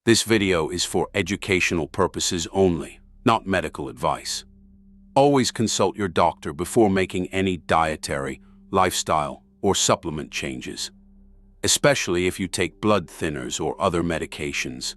This video is for educational purposes only, not medical advice. Always consult your doctor before making any dietary, lifestyle, or supplement changes, especially if you take blood thinners or other medications.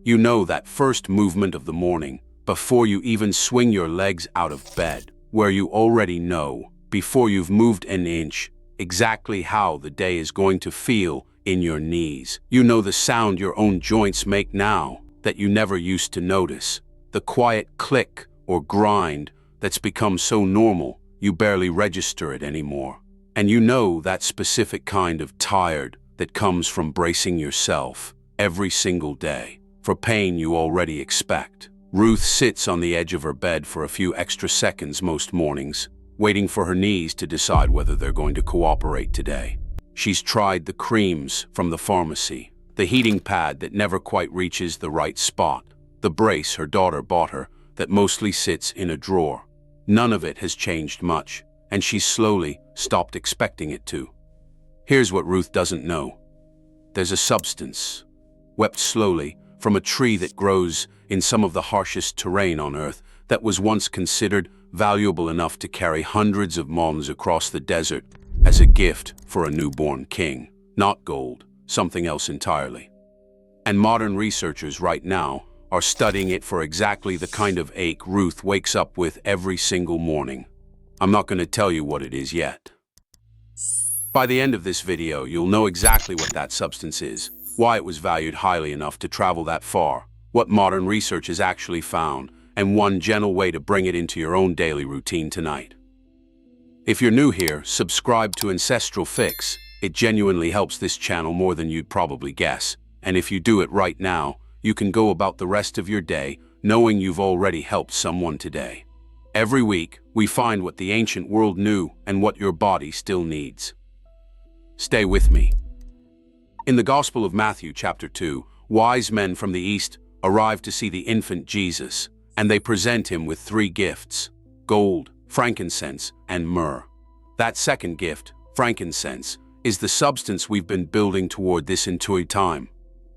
You know that first movement of the morning, before you even swing your legs out of bed, where you already know, before you've moved an inch, exactly how the day is going to feel in your knees. You know the sound your own joints make now that you never used to notice, the quiet click or grind that's become so normal you barely register it anymore. And you know that specific kind of tired that comes from bracing yourself every single day for pain you already expect. Ruth sits on the edge of her bed for a few extra seconds most mornings, waiting for her knees to decide whether they're going to cooperate today. She's tried the creams from the pharmacy, the heating pad that never quite reaches the right spot, the brace her daughter bought her that mostly sits in a drawer. None of it has changed much, and she's slowly stopped expecting it to. Here's what Ruth doesn't know. There's a substance, wept slowly, from a tree that grows in some of the harshest terrain on Earth that was once considered valuable enough to carry hundreds of moms across the desert as a gift for a newborn king. Not gold, something else entirely. And modern researchers right now are studying it for exactly the kind of ache Ruth wakes up with every single morning. I'm not going to tell you what it is yet. By the end of this video, you'll know exactly what that substance is, why it was valued highly enough to travel that far, what modern research has actually found, and one gentle way to bring it into your own daily routine tonight. If you're new here, subscribe to Ancestral Fix. It genuinely helps this channel more than you'd probably guess. And if you do it right now, you can go about the rest of your day knowing you've already helped someone today. Every week, we find what the ancient world knew and what your body still needs. Stay with me. In the Gospel of Matthew, chapter 2, wise men from the east arrive to see the infant Jesus, and they present him with 3 gifts: gold, frankincense, and myrrh. That second gift, frankincense, is the substance we've been building toward this entire time.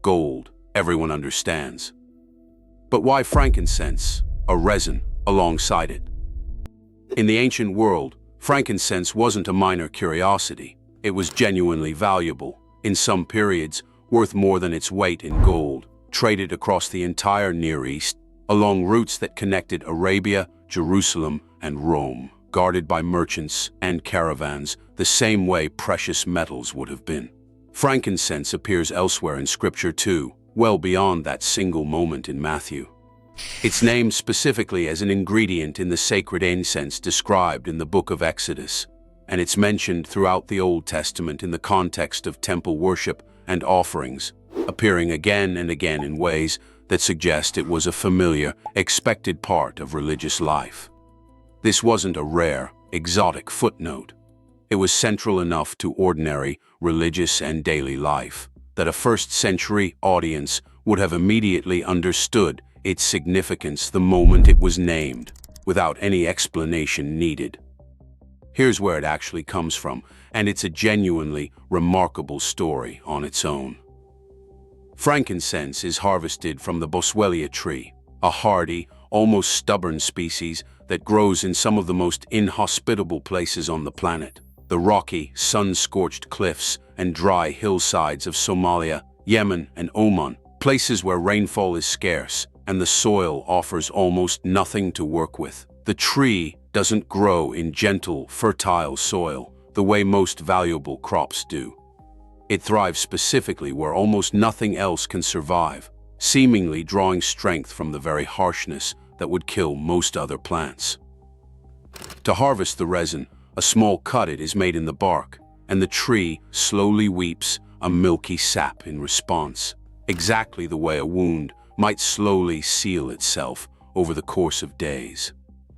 Gold, everyone understands. But why frankincense, a resin, alongside it? In the ancient world, frankincense wasn't a minor curiosity. It was genuinely valuable, in some periods worth more than its weight in gold, traded across the entire Near East, along routes that connected Arabia, Jerusalem, and Rome, guarded by merchants and caravans, the same way precious metals would have been. Frankincense appears elsewhere in Scripture too, well beyond that single moment in Matthew. It's named specifically as an ingredient in the sacred incense described in the book of Exodus, and it's mentioned throughout the Old Testament in the context of temple worship and offerings, appearing again and again in ways that suggest it was a familiar, expected part of religious life. This wasn't a rare, exotic footnote. It was central enough to ordinary, religious and daily life that a first-century audience would have immediately understood its significance the moment it was named, without any explanation needed. Here's where it actually comes from, and it's a genuinely remarkable story on its own. Frankincense is harvested from the Boswellia tree, a hardy, almost stubborn species that grows in some of the most inhospitable places on the planet. The rocky, sun-scorched cliffs and dry hillsides of Somalia, Yemen, and Oman, places where rainfall is scarce and the soil offers almost nothing to work with. The tree doesn't grow in gentle, fertile soil the way most valuable crops do. It thrives specifically where almost nothing else can survive, seemingly drawing strength from the very harshness that would kill most other plants. To harvest the resin, a small cutlet is made in the bark, and the tree slowly weeps a milky sap in response, exactly the way a wound might slowly seal itself over the course of days.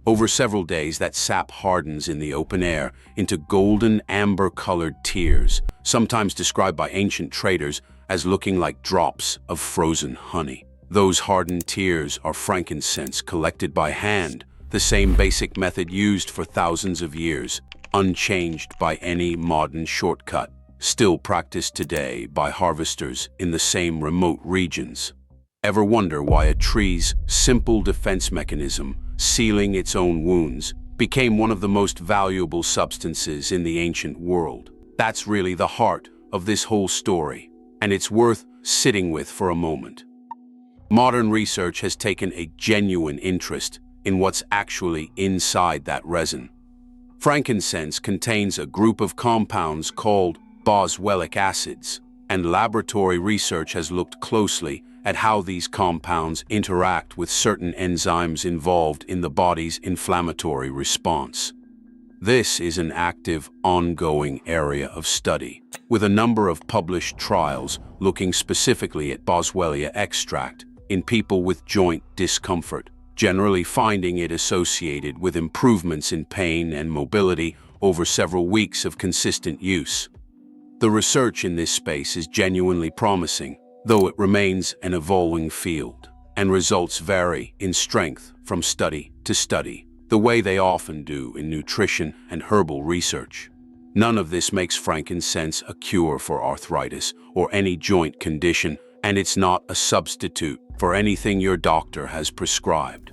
Over several days, that sap hardens in the open air into golden amber-colored tears, sometimes described by ancient traders as looking like drops of frozen honey. Those hardened tears are frankincense collected by hand, the same basic method used for thousands of years, unchanged by any modern shortcut, still practiced today by harvesters in the same remote regions. Ever wonder why a tree's simple defense mechanism, sealing its own wounds, became one of the most valuable substances in the ancient world? That's really the heart of this whole story, and it's worth sitting with for a moment. Modern research has taken a genuine interest in what's actually inside that resin. Frankincense contains a group of compounds called Boswellic acids, and laboratory research has looked closely at how these compounds interact with certain enzymes involved in the body's inflammatory response. This is an active, ongoing area of study, with a number of published trials looking specifically at Boswellia extract in people with joint discomfort, generally finding it associated with improvements in pain and mobility over several weeks of consistent use. The research in this space is genuinely promising, though it remains an evolving field, and results vary in strength from study to study, the way they often do in nutrition and herbal research. None of this makes frankincense a cure for arthritis or any joint condition, and it's not a substitute for anything your doctor has prescribed.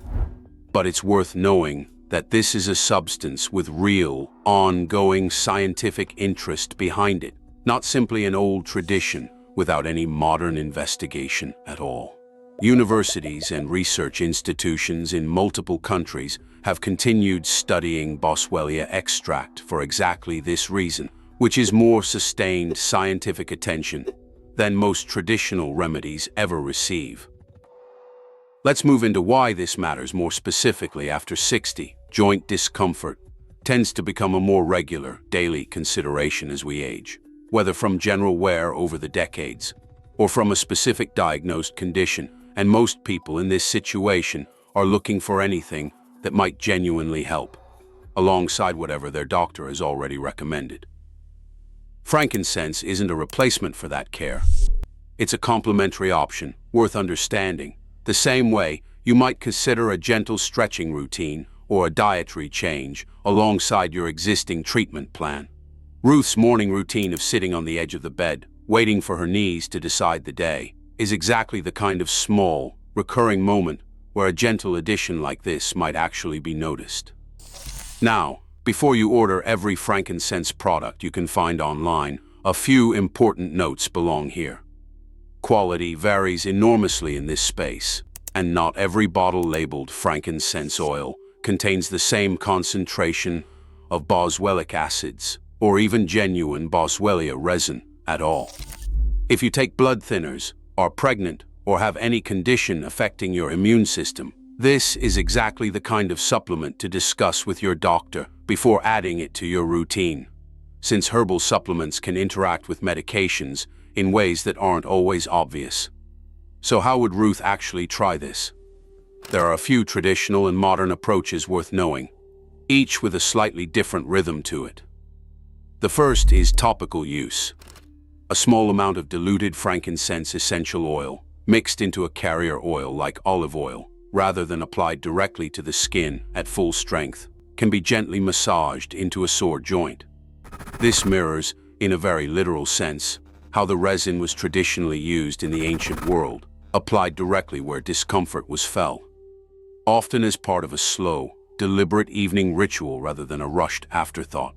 But it's worth knowing that this is a substance with real, ongoing scientific interest behind it, not simply an old tradition without any modern investigation at all. Universities and research institutions in multiple countries have continued studying Boswellia extract for exactly this reason, which is more sustained scientific attention than most traditional remedies ever receive. Let's move into why this matters more specifically after 60. Joint discomfort tends to become a more regular, daily consideration as we age, whether from general wear over the decades or from a specific diagnosed condition, and most people in this situation are looking for anything that might genuinely help, alongside whatever their doctor has already recommended. Frankincense isn't a replacement for that care. It's a complementary option, worth understanding, the same way you might consider a gentle stretching routine or a dietary change alongside your existing treatment plan. Ruth's morning routine of sitting on the edge of the bed, waiting for her knees to decide the day, is exactly the kind of small, recurring moment where a gentle addition like this might actually be noticed. Now, before you order every frankincense product you can find online, a few important notes belong here. Quality varies enormously in this space, and not every bottle labeled frankincense oil contains the same concentration of boswellic acids, or even genuine Boswellia resin at all. If you take blood thinners, are pregnant, or have any condition affecting your immune system, this is exactly the kind of supplement to discuss with your doctor before adding it to your routine, since herbal supplements can interact with medications in ways that aren't always obvious. So how would Ruth actually try this? There are a few traditional and modern approaches worth knowing, each with a slightly different rhythm to it. The first is topical use. A small amount of diluted frankincense essential oil, mixed into a carrier oil like olive oil, rather than applied directly to the skin at full strength, can be gently massaged into a sore joint. This mirrors, in a very literal sense, how the resin was traditionally used in the ancient world, applied directly where discomfort was felt, often as part of a slow, deliberate evening ritual rather than a rushed afterthought.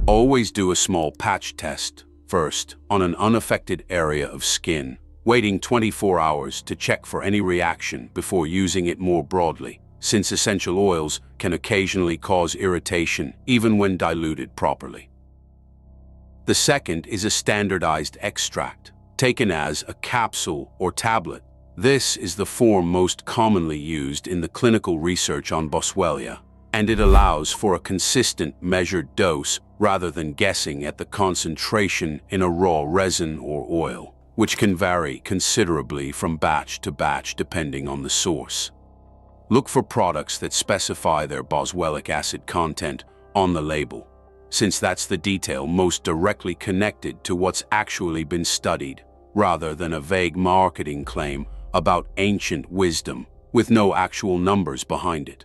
Always do a small patch test first on an unaffected area of skin, waiting 24 hours to check for any reaction before using it more broadly, since essential oils can occasionally cause irritation even when diluted properly. The second is a standardized extract, taken as a capsule or tablet. This is the form most commonly used in the clinical research on Boswellia, and it allows for a consistent, measured dose rather than guessing at the concentration in a raw resin or oil, which can vary considerably from batch to batch depending on the source. Look for products that specify their boswellic acid content on the label, since that's the detail most directly connected to what's actually been studied, rather than a vague marketing claim about ancient wisdom with no actual numbers behind it.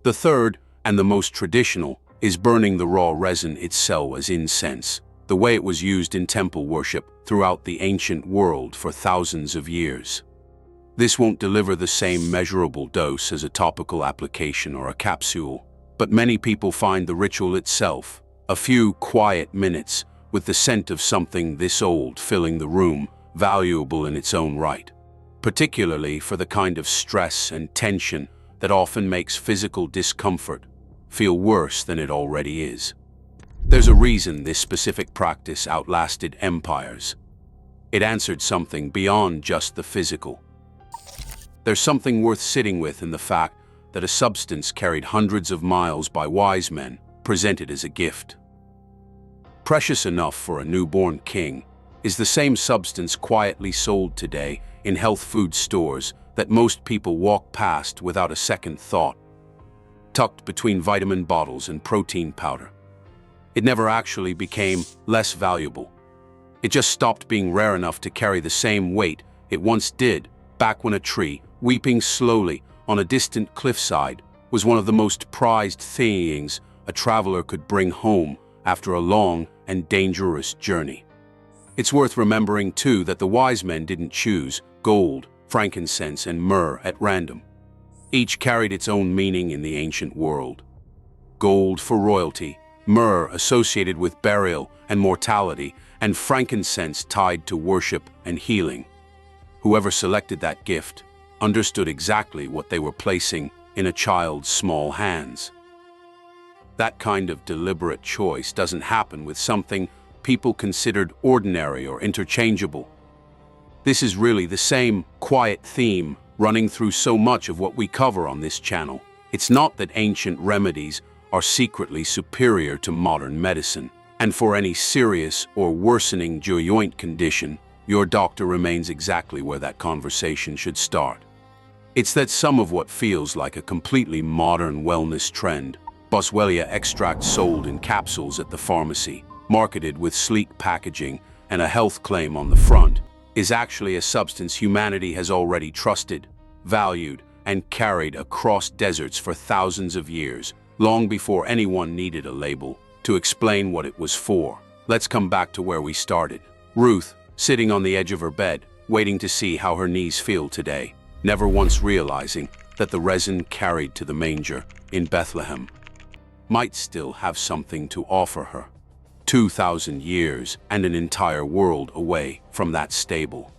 The third, and the most traditional, is burning the raw resin itself as incense, the way it was used in temple worship throughout the ancient world for thousands of years. This won't deliver the same measurable dose as a topical application or a capsule, but many people find the ritual itself, a few quiet minutes with the scent of something this old filling the room, valuable in its own right, particularly for the kind of stress and tension that often makes physical discomfort feel worse than it already is. There's a reason this specific practice outlasted empires. It answered something beyond just the physical. There's something worth sitting with in the fact that a substance carried hundreds of miles by wise men, presented as a gift. Precious enough for a newborn king is the same substance quietly sold today in health food stores that most people walk past without a second thought, tucked between vitamin bottles and protein powder. It never actually became less valuable. It just stopped being rare enough to carry the same weight it once did back when a tree, weeping slowly on a distant cliffside, was one of the most prized things a traveler could bring home after a long and dangerous journey. It's worth remembering, too, that the wise men didn't choose gold, frankincense, and myrrh at random. Each carried its own meaning in the ancient world. Gold for royalty, myrrh associated with burial and mortality, and frankincense tied to worship and healing. Whoever selected that gift understood exactly what they were placing in a child's small hands. That kind of deliberate choice doesn't happen with something people considered ordinary or interchangeable. This is really the same quiet theme running through so much of what we cover on this channel. It's not that ancient remedies are secretly superior to modern medicine, and for any serious or worsening joint condition, your doctor remains exactly where that conversation should start. It's that some of what feels like a completely modern wellness trend, Boswellia extract sold in capsules at the pharmacy, marketed with sleek packaging and a health claim on the front, is actually a substance humanity has already trusted, valued, and carried across deserts for thousands of years, long before anyone needed a label to explain what it was for. Let's come back to where we started. Ruth, sitting on the edge of her bed, waiting to see how her knees feel today, never once realizing that the resin carried to the manger in Bethlehem might still have something to offer her. 2,000 years and an entire world away from that stable.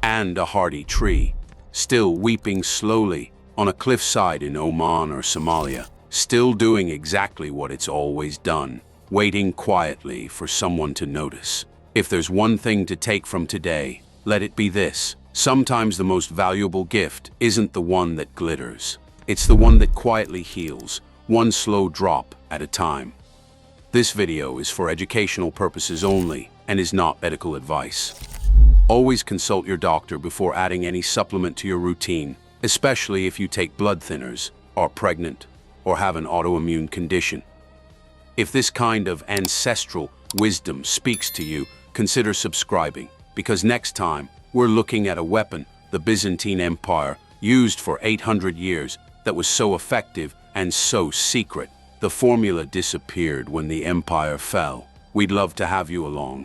And a hardy tree, still weeping slowly on a cliffside in Oman or Somalia, still doing exactly what it's always done, waiting quietly for someone to notice. If there's one thing to take from today, let it be this. Sometimes the most valuable gift isn't the one that glitters. It's the one that quietly heals, one slow drop at a time. This video is for educational purposes only and is not medical advice. Always consult your doctor before adding any supplement to your routine, especially if you take blood thinners, are pregnant, or have an autoimmune condition. If this kind of ancestral wisdom speaks to you, consider subscribing, because next time we're looking at a weapon the Byzantine Empire used for 800 years that was so effective and so secret. The formula disappeared when the empire fell. We'd love to have you along.